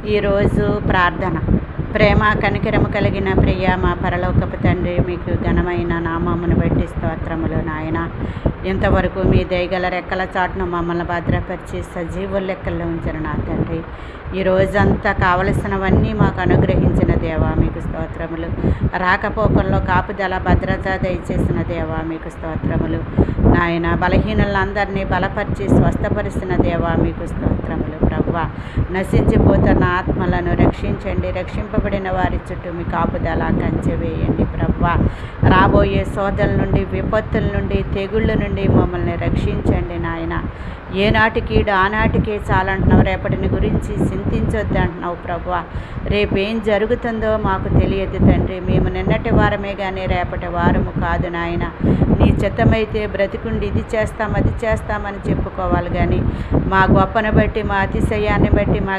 ఈరోజు ప్రార్థన. ప్రేమ కనికరము కలిగిన ప్రియ మా పరలోకపు తండ్రి, మీకు ఘనమైన నామమును బట్టి స్తోత్రములు నాయన. ఇంతవరకు మీ దయగల రెక్కల చాటును మమ్మల్ని భద్రపరిచి సజీవుల లెక్కల్లో ఉంచిన నా తండ్రి, ఈ రోజంతా కావలసినవన్నీ మాకు అనుగ్రహించిన దేవా మీకు స్తోత్రములు. రాకపోకల్లో కాపుదల భద్రత దయచేసిన దేవా మీకు స్తోత్రములు నాయన. బలహీనులందరినీ బలపరిచి స్వస్థపరిచిన దేవా మీకు స్తోత్రములు. ప్రభువా, నశించిపోతున్న ఆత్మలను రక్షించండి. రక్షింపబడిన వారి చుట్టూ మీ కాపుదల కంచె వేయండి. ప్రభువా, రాబోయే శోధల నుండి, విపత్తుల నుండి, తెగుళ్ళ నుండి మమ్మల్ని రక్షించండి నాయన. ఏనాటికీడు ఆనాటికే చాలంటున్నావు, రేపటిని గురించి చింతించొద్దు అంటున్నావు. ప్రభువా, రేపేం జరుగుతుందో మాకు తెలియదు తండ్రి. మేము నిన్నటి వారమే కానీ రేపటి వారము కాదు నాయన. నీ చిత్తమైతే బ్రతికుండి ఇది చేస్తాం అది చేస్తామని చెప్పుకోవాలి కానీ మా గొప్పను బట్టి, మా అతిశయాన్ని బట్టి, మా